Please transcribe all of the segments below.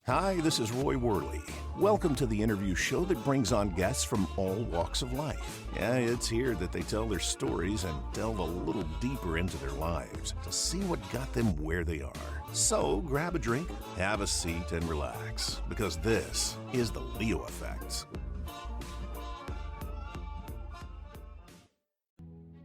Hi, this is Roy Worley. Welcome to the interview show that brings on guests from all walks of life. Yeah, it's here that they tell their stories and delve a little deeper into their lives to see what got them where they are. So grab a drink, have a seat, and relax, because this is the Leo Effect.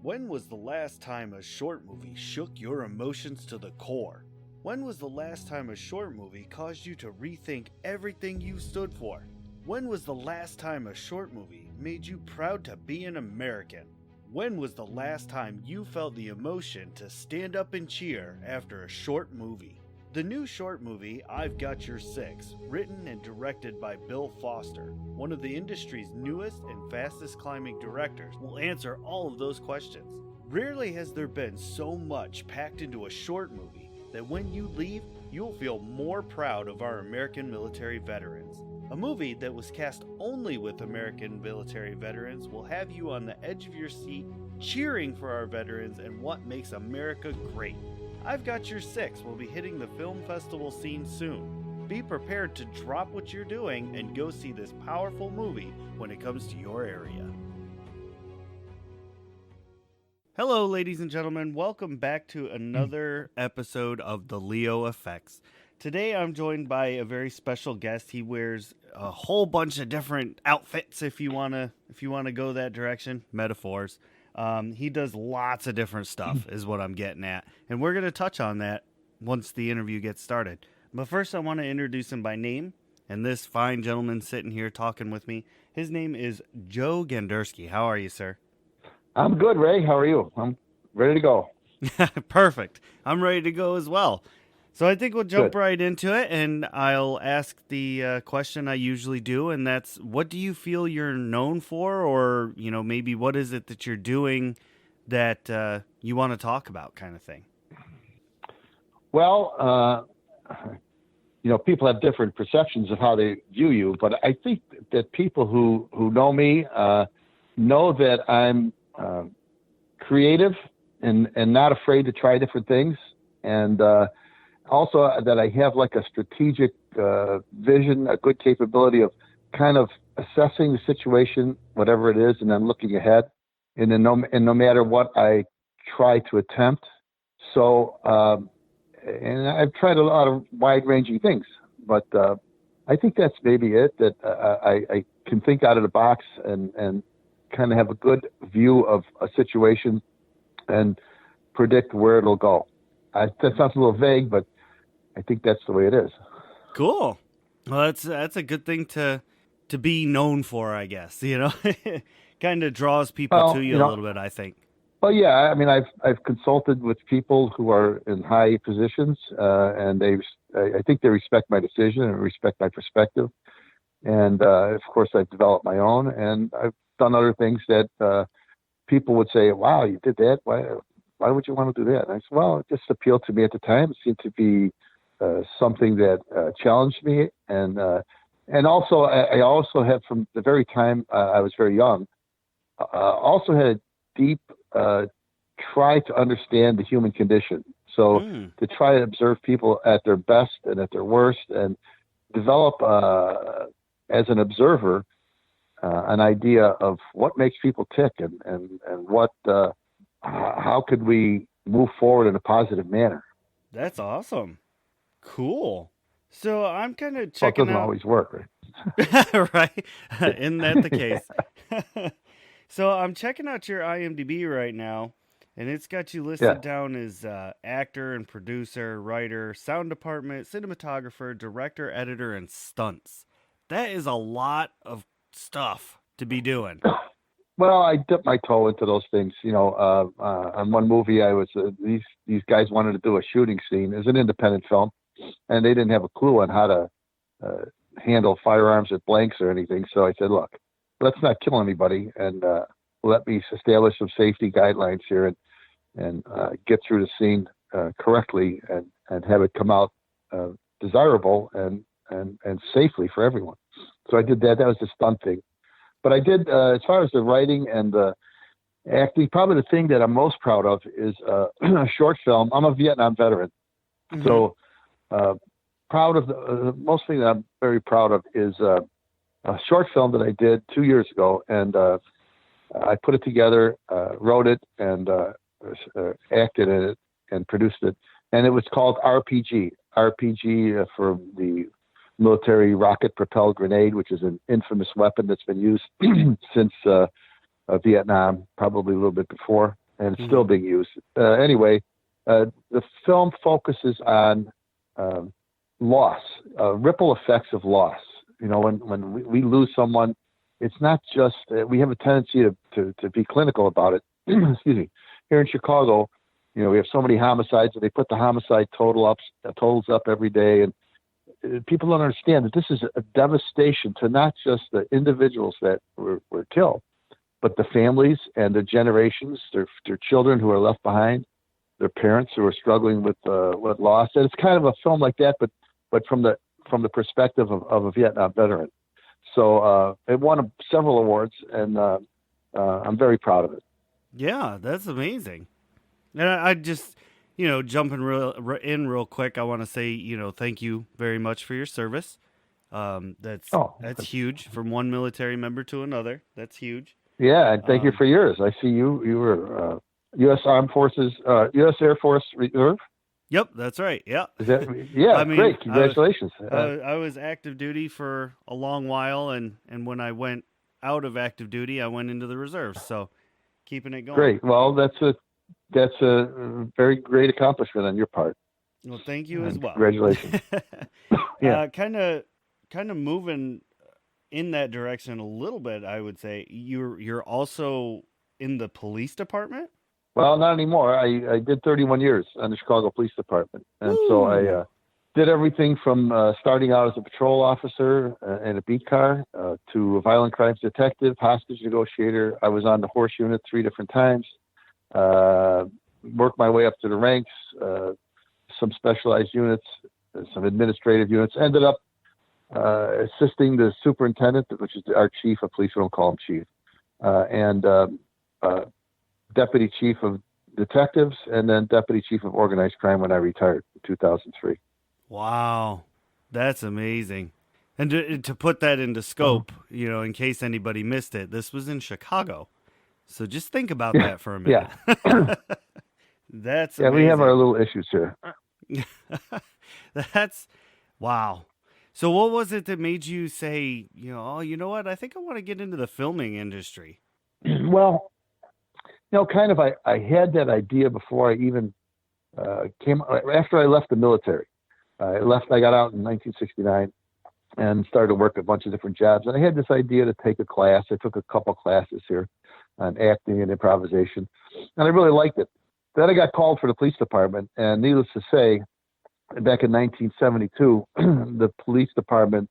When was the last time a short movie shook your emotions to the core? When was the last time a short movie caused you to rethink everything you stood for? When was the last time a short movie made you proud to be an American? When was the last time you felt the emotion to stand up and cheer after a short movie? The new short movie, I've Got Your Six, written and directed by Bill Foster, one of the industry's newest and fastest climbing directors, will answer all of those questions. Rarely has there been so much packed into a short movie that when you leave, you'll feel more proud of our American military veterans. A movie that was cast only with American military veterans will have you on the edge of your seat, cheering for our veterans and what makes America great. I've Got Your Six will be hitting the film festival scene soon. Be prepared to drop what you're doing and go see this powerful movie when it comes to your area. Hello, ladies and gentlemen. Welcome back to another episode of The Leo Effects. Today, I'm joined by a very special guest. He wears a whole bunch of different outfits, if you wanna go that direction. Metaphors. He does lots of different stuff, is what I'm getting at, and we're gonna touch on that once the interview gets started. But first, I want to introduce him by name. And this fine gentleman sitting here talking with me, his name is Joe Gandurski. How are you, sir? I'm good, Ray. How are you? I'm ready to go. Perfect. I'm ready to go as well. So I think we'll jump Good. right into it, and I'll ask the question I usually do, and that's, what do you feel you're known for, or, maybe what is it that you're doing that you want to talk about, kind of thing? Well, people have different perceptions of how they view you, but I think that people who know me know that I'm creative and not afraid to try different things, and also that I have like a strategic vision, a good capability of kind of assessing the situation, whatever it is, and then looking ahead, and then no matter what I try to attempt. So, and I've tried a lot of wide-ranging things, but I think that's maybe it, that I can think out of the box and kind of have a good view of a situation and predict where it'll go. That sounds a little vague, but I think that's the way it is. Cool. Well, that's a good thing to be known for, I guess. Kind of draws people to you a little bit, I think. Well, yeah. I mean, I've consulted with people who are in high positions, and I think they respect my decision and respect my perspective. And of course, I've developed my own, and I've done other things that people would say, "Wow, you did that? Why would you want to do that?" And I said, "Well, it just appealed to me at the time. It seemed to be something that challenged me, and also I also had, from the very time I was very young, also had a deep try to understand the human condition. So to try to observe people at their best and at their worst, and develop as an observer an idea of what makes people tick, and what how could we move forward in a positive manner." That's awesome. Cool. So I'm kind of checking Well, it doesn't always work, right? Right? Isn't that the case? So I'm checking out your IMDb right now, and it's got you listed down as actor and producer, writer, sound department, cinematographer, director, editor, and stunts. That is a lot of stuff to be doing. Well, I dipped my toe into those things. On one movie, I was these guys wanted to do a shooting scene. It was an independent film, and they didn't have a clue on how to handle firearms or blanks or anything. So I said, "Look, let's not kill anybody, and let me establish some safety guidelines here, and get through the scene correctly, and have it come out desirable and safely for everyone." So I did that. That was the stunt thing. But I did, as far as the writing and the acting, probably the thing that I'm most proud of is a short film. I'm a Vietnam veteran. Mm-hmm. So proud of the most thing that I'm very proud of is a short film that I did 2 years ago, and I put it together, wrote it, and acted in it, and produced it, and it was called RPG. RPG for the military rocket-propelled grenade, which is an infamous weapon that's been used since Vietnam, probably a little bit before, and it's still being used. Anyway, the film focuses on loss, ripple effects of loss. You know, when we lose someone, it's not just we have a tendency to be clinical about it. Excuse me. Here in Chicago, you know, we have so many homicides, and they put the homicide totals up every day, and people don't understand that this is a devastation to not just the individuals that were killed, but the families and the generations, their children who are left behind, their parents who are struggling with loss. And it's kind of a film like that, but from the perspective of a Vietnam veteran. So it won several awards, and I'm very proud of it. Yeah, that's amazing. And I just, jumping real quick, I want to say, thank you very much for your service. That's huge, from one military member to another. That's huge. Yeah, and thank you for yours. I see you were U.S. Armed Forces, U.S. Air Force Reserve. Yep, that's right. Yeah. Great. Congratulations. I was active duty for a long while, and when I went out of active duty, I went into the reserves. So keeping it going. Great. Well, that's a very great accomplishment on your part. Well, thank you as well. Congratulations. Yeah. Kind of moving in that direction a little bit, I would say. You're also in the police department? Well, not anymore. I did 31 years on the Chicago Police Department. And so I did everything from starting out as a patrol officer in a beat car to a violent crimes detective, hostage negotiator. I was on the horse unit 3 different times, worked my way up to the ranks, some specialized units, some administrative units, ended up assisting the superintendent, which is our chief of police. We don't call him chief, and deputy chief of detectives, and then deputy chief of organized crime when I retired in 2003. Wow, that's amazing. And to put that into scope, in case anybody missed it, this was in Chicago. So just think about that for a minute. Yeah. That's amazing. We have our little issues here. That's wow. So what was it that made you say, you know what? I think I want to get into the filming industry. Well, kind of, I had that idea before I even after I left the military. I got out in 1969 and started to work a bunch of different jobs. And I had this idea to take a class. I took a couple classes here on acting and improvisation, and I really liked it. Then I got called for the police department, and needless to say, back in 1972, the police department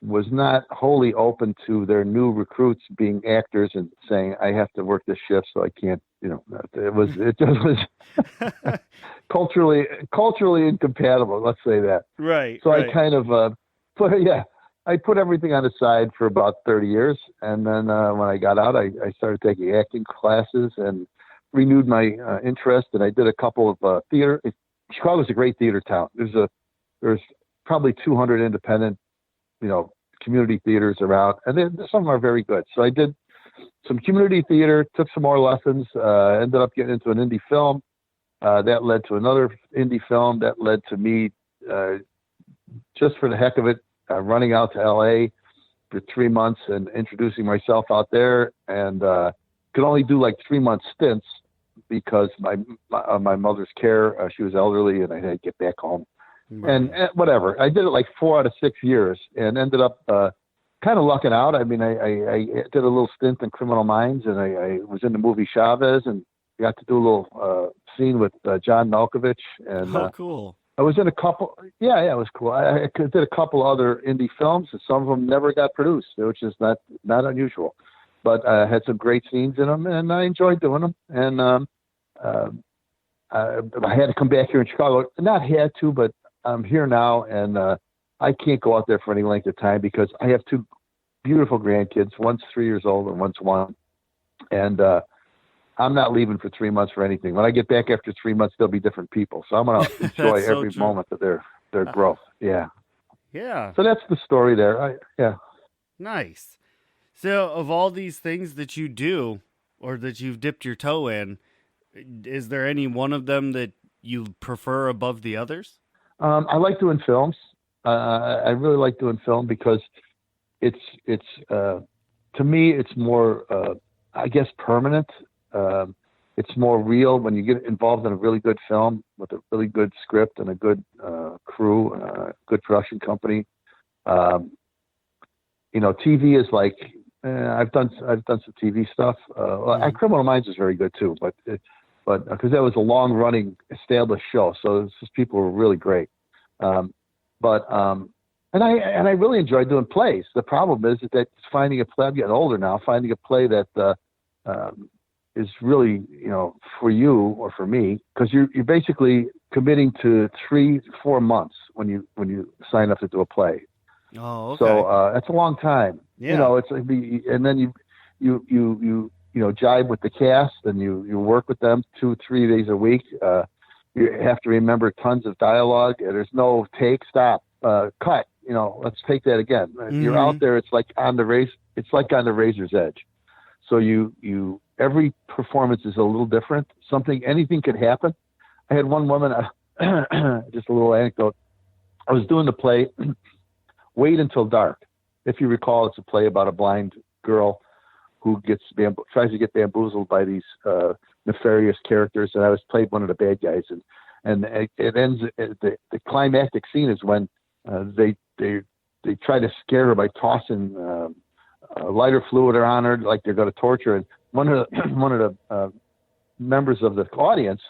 was not wholly open to their new recruits being actors and saying, I have to work this shift, so I can't, it just was culturally incompatible. Let's say that. Right. So right. I kind of, I put everything on the side for about 30 years. And then when I got out, I started taking acting classes and renewed my interest. And I did a couple of theater. Chicago's a great theater town. There's probably 200 independent, community theaters around, and some of them are very good. So I did some community theater, took some more lessons, ended up getting into an indie film. That led to another indie film. That led to me, just for the heck of it, running out to LA for 3 months and introducing myself out there, and could only do like 3-month stints because my mother's care, she was elderly, and I had to get back home. Right. And whatever. I did it like 4 out of 6 years and ended up kind of lucking out. I mean, I did a little stint in Criminal Minds, and I was in the movie Chavez, and got to do a little scene with John Malkovich. And cool. I was in a couple. Yeah, it was cool. I did a couple other indie films, and some of them never got produced, which is not unusual. But I had some great scenes in them, and I enjoyed doing them. And I had to come back here in Chicago. Not had to, but I'm here now, and I can't go out there for any length of time because I have 2 beautiful grandkids. One's 3 years old and one's 1. And I'm not leaving for 3 months for anything. When I get back after 3 months, they'll be different people. So I'm going to enjoy every moment that they're their growth. Yeah. Yeah. So that's the story there. Yeah. Nice. So, of all these things that you do or that you've dipped your toe in, is there any one of them that you prefer above the others? I like doing films. I really like doing film because it's to me it's more I guess permanent. It's more real when you get involved in a really good film with a really good script and a good crew, good production company. TV is like I've done some TV stuff. Criminal Minds is very good too, but because that was a long running established show, so these people were really great. And I really enjoy doing plays. The problem is that finding a play. I'm getting older now. Finding a play that is really for you or for me, because you're basically committing to 3-4 months when you sign up to do a play. Oh, okay. So that's a long time. Yeah. It's like and then you jibe with the cast and you work with them 2-3 days a week. You have to remember tons of dialogue. There's no take, stop, cut. Let's take that again. Mm-hmm. You're out there. It's like on the razor's edge. So you every performance is a little different. Anything could happen. I had one woman. Just a little anecdote. I was doing the play. Wait Until Dark. If you recall, it's a play about a blind girl who tries to get bamboozled by these nefarious characters, and I played one of the bad guys. And it ends. The climactic scene is when they try to scare her by tossing lighter fluid on her, like they're going to torture her. And one of the members of the audience,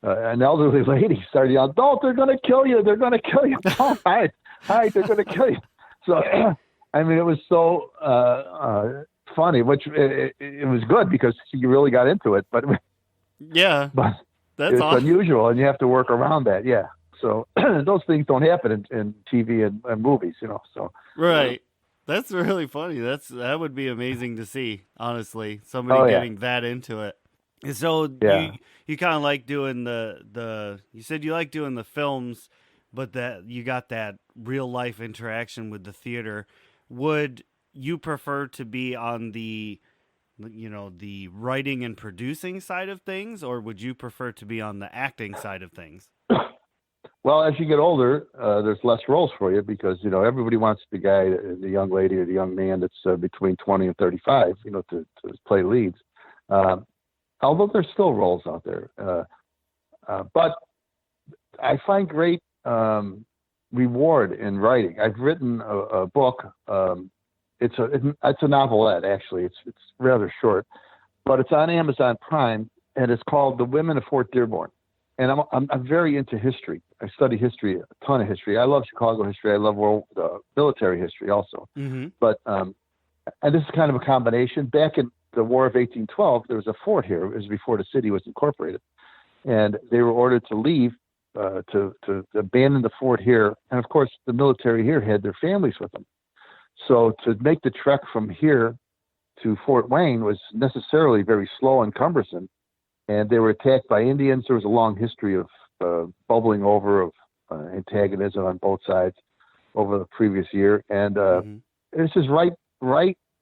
an elderly lady, started yelling, "Don't! They're going to kill you! They're going to kill you! Don't hide! Hide! They're going to kill you!" So, I mean, it was so funny, which it was good because she really got into it. But yeah, it's awesome. Unusual, and you have to work around that. Yeah. So those things don't happen in TV and movies, So right. That's really funny. That would be amazing to see. Honestly, somebody getting that into it. So you kind of like doing the. You said you like doing the films, but that you got that real life interaction with the theater. Would you prefer to be on the writing and producing side of things, or would you prefer to be on the acting side of things? Well, as you get older, there's less roles for you because everybody wants the guy, the young lady, or the young man that's between 20 and 35, to play leads. Although there's still roles out there, but I find great reward in writing. I've written a book. It's a novelette actually. It's rather short, but it's on Amazon Prime, and it's called The Women of Fort Dearborn. And I'm very into history. I study history, a ton of history. I love Chicago history. I love military history also. Mm-hmm. But and this is kind of a combination. Back in the War of 1812, there was a fort here. It was before the city was incorporated, and they were ordered to leave to abandon the fort here. And of course, the military here had their families with them. So to make the trek from here to Fort Wayne was necessarily very slow and cumbersome. And they were attacked by Indians. There was a long history of bubbling over of antagonism on both sides over the previous year. And this is right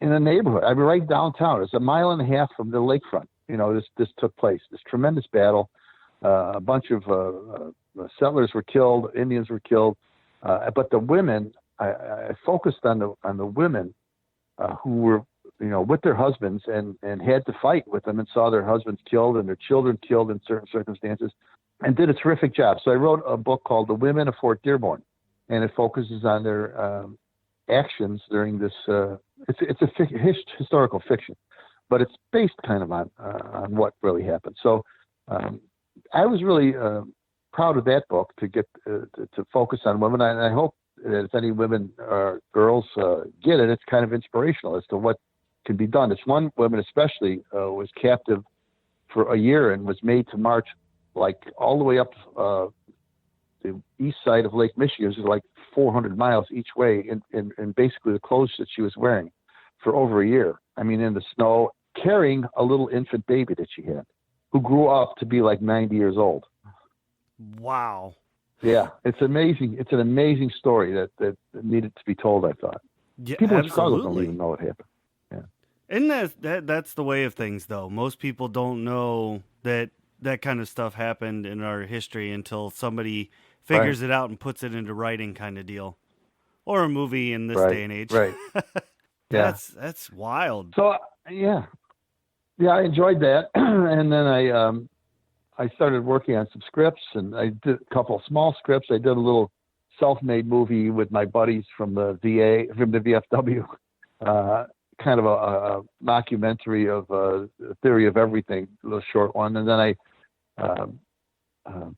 in the neighborhood. I mean, right downtown. It's a mile and a half from the lakefront. This took place. This tremendous battle. A bunch of settlers were killed. Indians were killed. But the women, I focused on the women who were with their husbands and had to fight with them and saw their husbands killed and their children killed in certain circumstances and did a terrific job. So I wrote a book called The Women of Fort Dearborn, and it focuses on their actions during this. It's a historical fiction, but it's based kind of on what really happened. So I was really proud of that book to get to focus on women. And I hope that if any women or girls get it, it's kind of inspirational as to what can be done. This one woman especially was captive for a year and was made to march like all the way up the east side of Lake Michigan. It was like 400 miles each way in basically the clothes that she was wearing for over a year. I mean, in the snow, carrying a little infant baby that she had, who grew up to be like 90 years old. Wow. Yeah, it's amazing. It's an amazing story that needed to be told, I thought. Yeah, People in Chicago don't absolutely. even know what happened. Yeah. And that's the way of things, though. Most people don't know that that kind of stuff happened in our history until somebody Right, figures it out and puts it into writing, kind of deal, or a movie in this right, day and age. right. Yeah. That's wild. So, yeah. Yeah, I enjoyed that. And then I started working on some scripts, and I did a couple of small scripts. I did a little self-made movie with my buddies from the from the VFW, kind of a mockumentary of the theory of everything, a little short one. And then um, uh,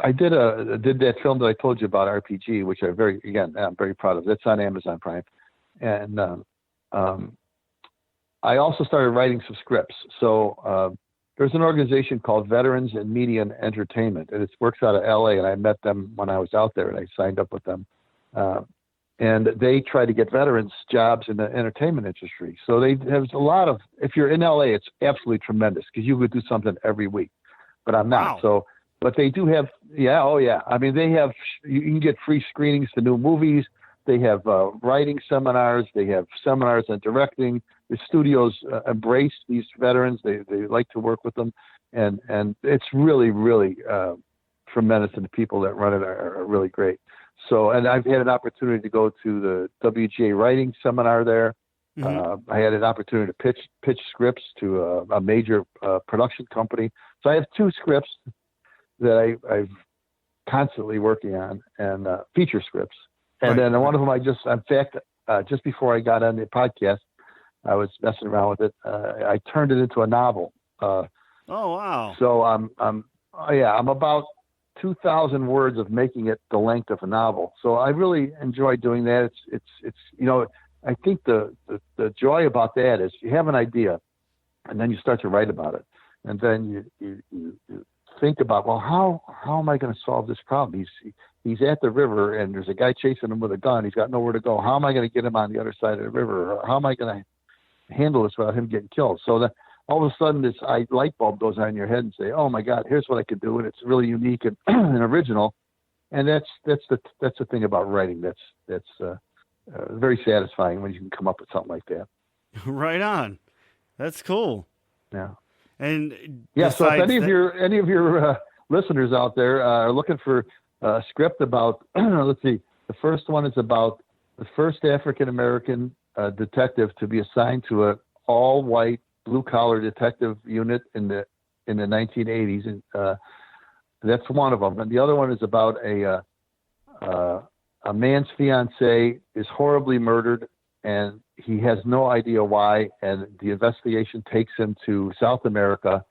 I did that film that I told you about, RPG, which I'm very proud of. That's on Amazon Prime, and I also started writing some scripts. So there's an organization called Veterans in Media and Entertainment, and it works out of LA. And I met them when I was out there, and I signed up with them. And they try to get veterans jobs in the entertainment industry. So there's a lot of, if you're in LA, it's absolutely tremendous because you would do something every week, but I'm not. Wow. So, but they do have, yeah, oh yeah. I mean, they have, you can get free screenings to new movies. They have writing seminars. They have seminars on directing. The studios embrace these veterans. They like to work with them. And it's really, really tremendous. And the people that run it are really great. So, and I've had an opportunity to go to the WGA writing seminar there. Mm-hmm. I had an opportunity to pitch scripts to a major production company. So I have two scripts that I'm constantly working on, and feature scripts. And then one of them in fact, just before I got on the podcast, I was messing around with it. I turned it into a novel. Oh, wow. So I'm about 2,000 words of making it the length of a novel. So I really enjoy doing that. It's I think the joy about that is you have an idea, and then you start to write about it, and then you think about, well, how am I going to solve this problem? He's at the river, and there's a guy chasing him with a gun. He's got nowhere to go. How am I going to get him on the other side of the river? Or how am I going to handle this without him getting killed? So that all of a sudden this light bulb goes on in your head and say, oh my God, here's what I could do. And it's really unique and, and original. And that's the thing about writing. That's very satisfying when you can come up with something like that. Right on. That's cool. Yeah. And yeah. So if any of that, your listeners out there are looking for a script about, let's see, the first one is about the first African-American detective to be assigned to an all-white blue-collar detective unit in the 1980s, and that's one of them. And the other one is about a man's fiancée is horribly murdered, and he has no idea why. And the investigation takes him to South America,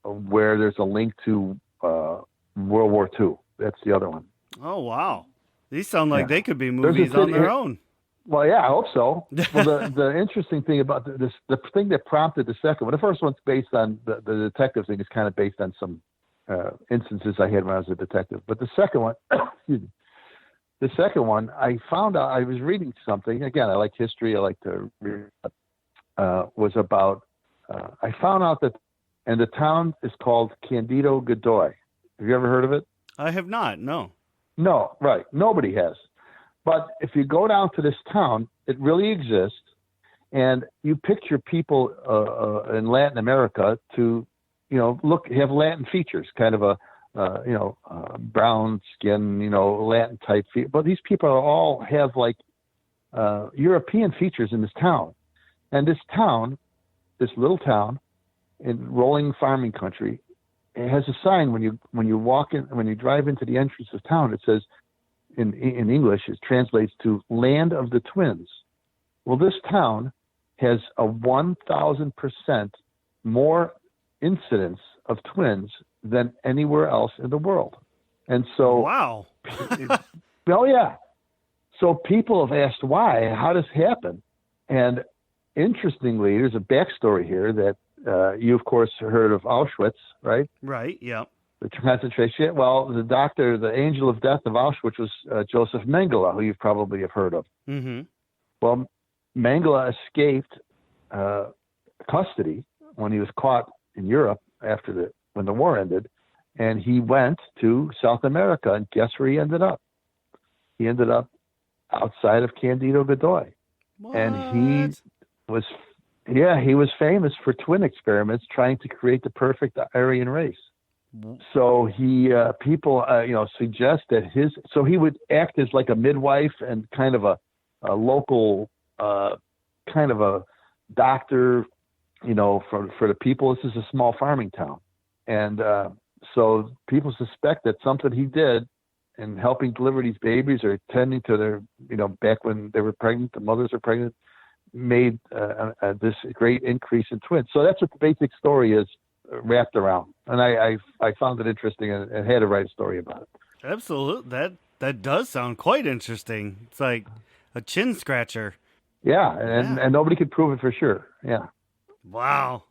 where there's a link to World War II. That's the other one. oh, wow. These sound like they could be movies on their own. Well, yeah, I hope so. Well, the interesting thing about the thing that prompted the second one, the first one's based on the detective thing is kind of based on some instances I had when I was a detective. But the second one, excuse me, the second one, I found out, I was reading something, again, I like history, I like to read, was about, I found out that, and the town is called Candido Godoy. Have you ever heard of it? I have not, no. No, right. Nobody has. But if you go down to this town, it really exists, and you picture people in Latin America to, have Latin features, kind of a, brown skin, Latin type feet. But these people all have like European features in this town, and this little town in rolling farming country, it has a sign when you walk in, when you drive into the entrance of town, it says, in English, it translates to Land of the Twins. Well, this town has a 1,000% more incidence of twins than anywhere else in the world. And so, wow. oh yeah. So people have asked why, how does this happen? And interestingly, there's a backstory here that you, of course, heard of Auschwitz, right? Right, yeah. The concentration. Well, the angel of death of Auschwitz was Joseph Mengele, who you probably have heard of. Mm-hmm. Well, Mengele escaped custody when he was caught in Europe when the war ended, and he went to South America, and guess where he ended up? He ended up outside of Candido Godoy. What? And he was famous for twin experiments trying to create the perfect Aryan race. So people suggest that he would act as like a midwife and kind of a local, kind of a doctor, for the people. This is a small farming town. And so people suspect that something he did in helping deliver these babies or tending to their, back when they were pregnant, the mothers are pregnant, made this great increase in twins. So that's what the basic story is wrapped around. And I found it interesting and had to write a story about it. Absolutely. That does sound quite interesting. It's like a chin scratcher. Yeah. And nobody could prove it for sure. Yeah. Wow.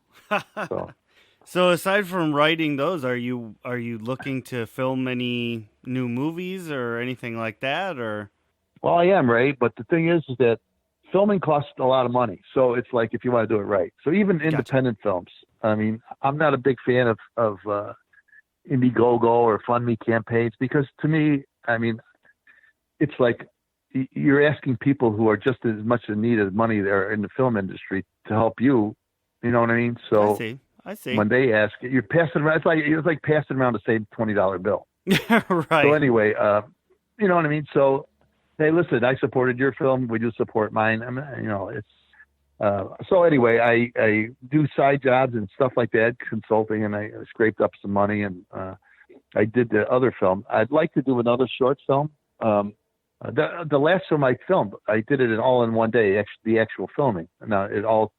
So aside from writing those, are you looking to film any new movies or anything like that? Or well, I am, Ray, but the thing is that filming costs a lot of money. So it's like if you want to do it right. So even independent films. I mean, I'm not a big fan of Indiegogo or FundMe campaigns because to me, I mean, it's like you're asking people who are just as much in need of money there in the film industry to help you. You know what I mean? So I see. When they ask, you're passing around. It's like passing around the same $20 bill. Right. So anyway, you know what I mean? So, hey, listen, I supported your film. Would you support mine? I mean, it's, so anyway, I do side jobs and stuff like that, consulting, and I scraped up some money and, I did the other film. I'd like to do another short film. The last film I filmed, I did it all in one day, the actual filming. Now it all,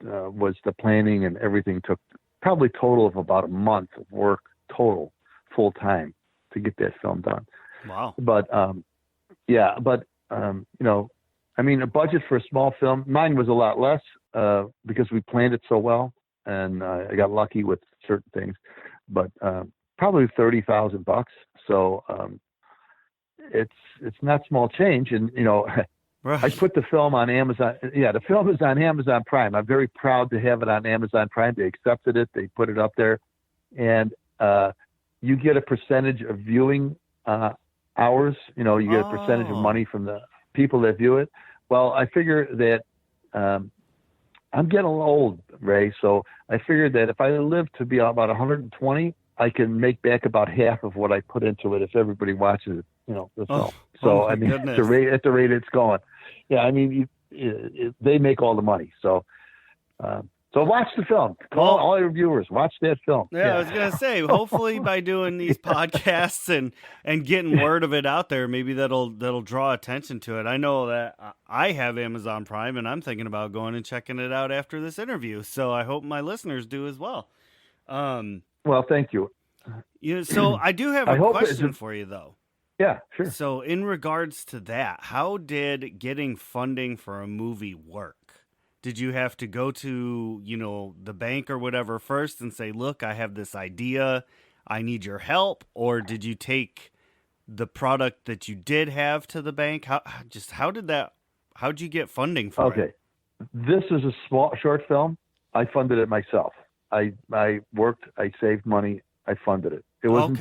was the planning and everything took probably total of about a month of work total full time to get that film done. Wow. But, I mean, a budget for a small film, mine was a lot less, because we planned it so well and, I got lucky with certain things, but, probably $30,000. So, it's not small change. And, right. I put the film on Amazon. Yeah, the film is on Amazon Prime. I'm very proud to have it on Amazon Prime. They accepted it. They put it up there. And you get a percentage of viewing hours. You get a percentage of money from the people that view it. Well, I figure that I'm getting a little old, Ray. So I figured that if I live to be about 120, I can make back about half of what I put into it if everybody watches it, the film. So, I mean, at the rate it's going. Yeah, I mean, they make all the money. So watch the film. Call all your viewers. Watch that film. Yeah, I was going to say, hopefully by doing these podcasts and getting word of it out there, maybe that'll draw attention to it. I know that I have Amazon Prime, and I'm thinking about going and checking it out after this interview. So I hope my listeners do as well. Well, thank you. So I do have a question for you, though. Yeah, sure. So in regards to that, how did getting funding for a movie work? Did you have to go to, the bank or whatever first and say, look, I have this idea, I need your help? Or did you take the product that you did have to the bank? How'd you get funding for it? Okay. This is a short film. I funded it myself. I worked, I saved money, I funded it. It was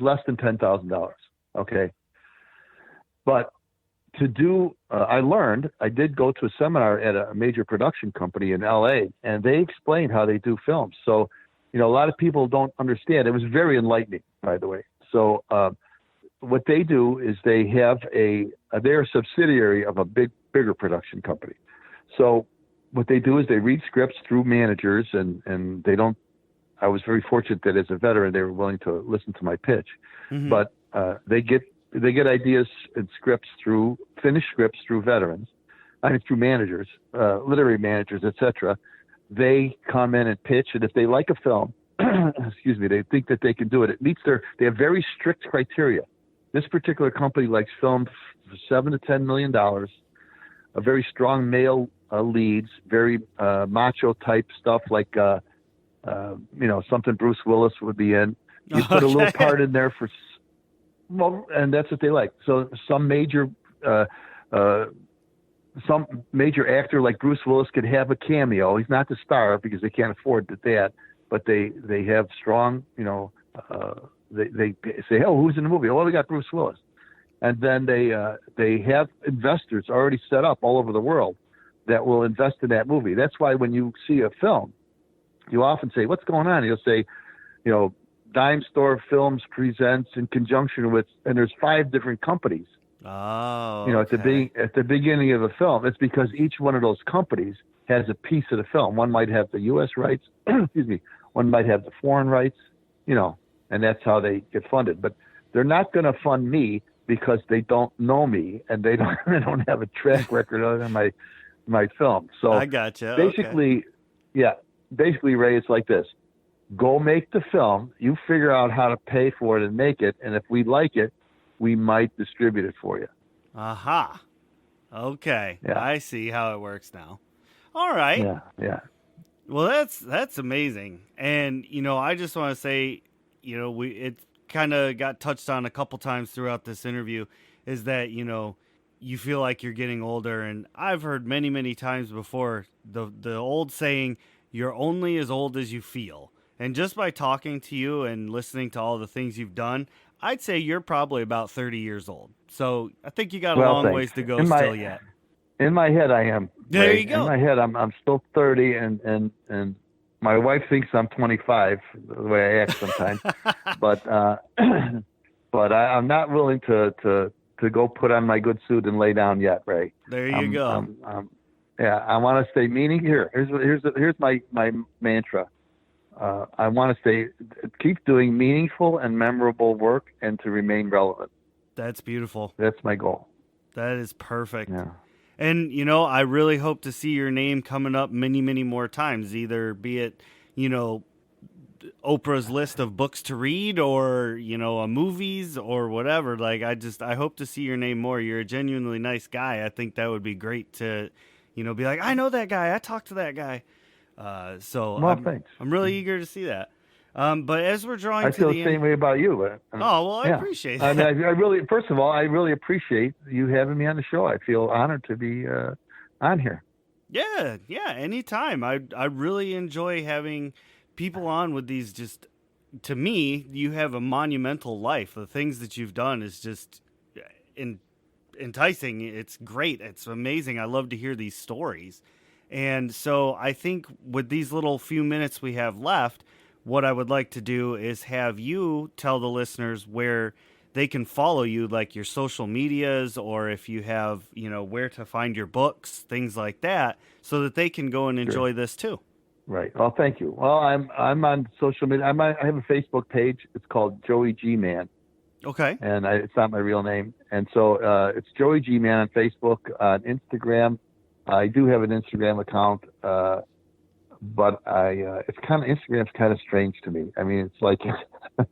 less than $10,000. Okay. But to do, I did go to a seminar at a major production company in LA, and they explained how they do films. So, a lot of people don't understand. It was very enlightening, by the way. So, what they do is they have they're a subsidiary of a bigger production company. So what they do is they read scripts through managers and they don't, I was very fortunate that as a veteran, they were willing to listen to my pitch, but they get ideas and finished scripts through veterans, through managers, literary managers, etc. They come in and pitch. And if they like a film, they think that they can do it. It meets they have very strict criteria. This particular company likes film for $7 to $10 million, a very strong male leads, very macho type stuff like, something Bruce Willis would be in. You put a little part in there and that's what they like. So some major actor like Bruce Willis could have a cameo. He's not the star because they can't afford that, but they have strong, they say, oh, who's in the movie? Oh, well, we got Bruce Willis. And then they have investors already set up all over the world that will invest in that movie. That's why when you see a film, you often say, what's going on? You'll say, Dime Store Films presents in conjunction with, and there's 5 different companies. Oh, okay. At the beginning of the film, it's because each one of those companies has a piece of the film. One might have the U.S. rights, excuse me. One might have the foreign rights, and that's how they get funded. But they're not going to fund me because they don't know me and they don't have a track record other than my film. So I gotcha. Basically, basically, Ray, it's like this. Go make the film. You figure out how to pay for it and make it. And if we like it, we might distribute it for you. Aha. Okay. Yeah. I see how it works now. All right. Yeah. Well, that's amazing. And, I just want to say, it kind of got touched on a couple times throughout this interview is that, you feel like you're getting older. And I've heard many, many times before the old saying, you're only as old as you feel. And just by talking to you and listening to all the things you've done, I'd say you're probably about 30 years old. So I think you got a long ways to go still yet. In my head, I am. There Ray. you go. In my head, I'm still 30, and my wife thinks I'm 25, the way I act sometimes. but I'm not willing to go put on my good suit and lay down yet, Ray. There you go. I want to stay Here's my mantra. I want to keep doing meaningful and memorable work and to remain relevant. That's beautiful. That's my goal. That is perfect. Yeah. And, I really hope to see your name coming up many, many more times, either be it, Oprah's list of books to read or, movies or whatever. Like, I hope to see your name more. You're a genuinely nice guy. I think that would be great to, be like, I know that guy. I talked to that guy. Thanks. I'm really eager to see that. But as we're drawing I feel the same way about you. I appreciate that. I really, first of all, I really appreciate you having me on the show. I feel honored to be on here. Yeah, anytime. I really enjoy having people on with these. Just to me, you have a monumental life. The things that you've done is just enticing. It's great. It's amazing. I love to hear these stories. And so I think with these little few minutes we have left, what I would like to do is have you tell the listeners where they can follow you, like your social medias, or if you have, where to find your books, things like that, so that they can go and enjoy this too. Right. Well, thank you. Well, I'm on social media. I have a Facebook page. It's called Joey G Man. Okay. And it's not my real name. And so it's Joey G Man on Facebook, on Instagram. I do have an Instagram account, but Instagram's kind of strange to me. I mean, it's like,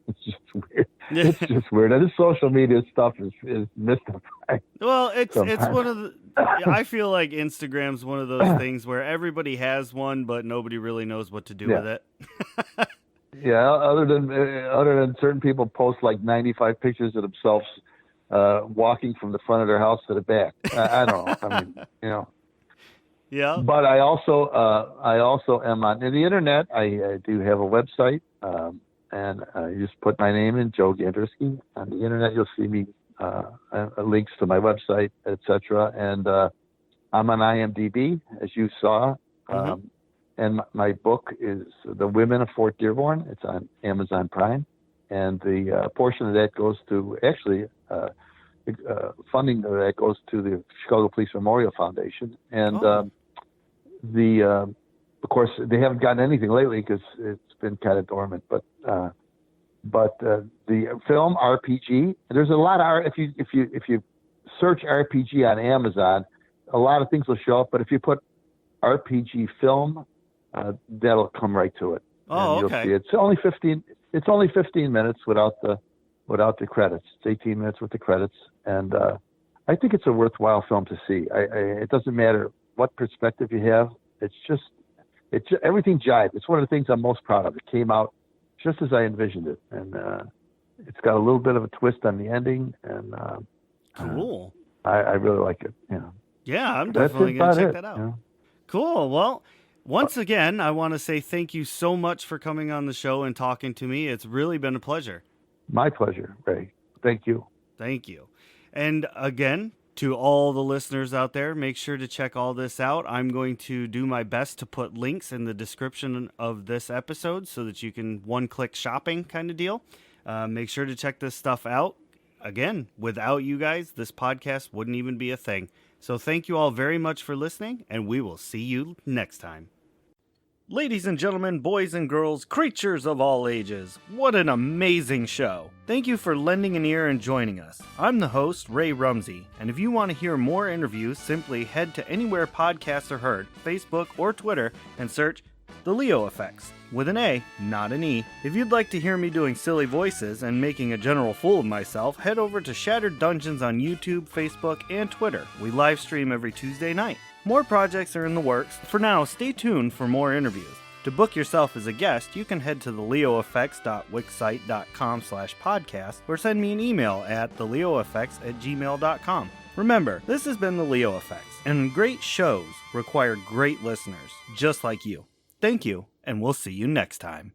it's just weird. It's just weird. And this social media stuff is mystifying. Well, it's one of the, I feel like Instagram's one of those things where everybody has one, but nobody really knows what to do with it. Yeah. Other than certain people post like 95 pictures of themselves, walking from the front of their house to the back. I don't know. I mean, Yeah. But I also am on the internet. I do have a website, and you just put my name in, Joe Gandurski. On the internet, you'll see me links to my website, etc. And I'm on IMDb, as you saw. Mm-hmm. And my book is The Women of Fort Dearborn. It's on Amazon Prime, and the portion of that goes to funding of that goes to the Chicago Police Memorial Foundation. And of course, they haven't gotten anything lately because it's been kind of dormant. But the film RPG, there's a lot of if you search RPG on Amazon, a lot of things will show up. But if you put RPG film, that'll come right to it. Oh, and okay. You'll see it's only 15 minutes without the credits. It's 18 minutes with the credits, and I think it's a worthwhile film to see. It doesn't matter what perspective you have. It's just everything jives. It's one of the things I'm most proud of. It came out just as I envisioned it, and it's got a little bit of a twist on the ending, and cool. I really like it. Yeah, I'm definitely gonna check that out. Yeah. Cool. Well, Once again, I want to say thank you so much for coming on the show and talking to me. It's really been a pleasure. My pleasure, Ray. Thank you. Thank you. And again, to all the listeners out there, make sure to check all this out. I'm going to do my best to put links in the description of this episode so that you can one-click shopping kind of deal. Make sure to check this stuff out. Again, without you guys, this podcast wouldn't even be a thing. So thank you all very much for listening, and we will see you next time. Ladies and gentlemen, boys and girls, creatures of all ages, what an amazing show. Thank you for lending an ear and joining us. I'm the host, Ray Rumsey, and if you want to hear more interviews, simply head to anywhere podcasts are heard, Facebook or Twitter, and search The Leo Effects, with an A, not an E. If you'd like to hear me doing silly voices and making a general fool of myself, head over to Shattered Dungeons on YouTube, Facebook, and Twitter. We live stream every Tuesday night. More projects are in the works. For now, stay tuned for more interviews. To book yourself as a guest, you can head to theleoeffects.wixsite.com/podcast or send me an email at theleoeffects@gmail.com. Remember, this has been The Leo Effects, and great shows require great listeners, just like you. Thank you, and we'll see you next time.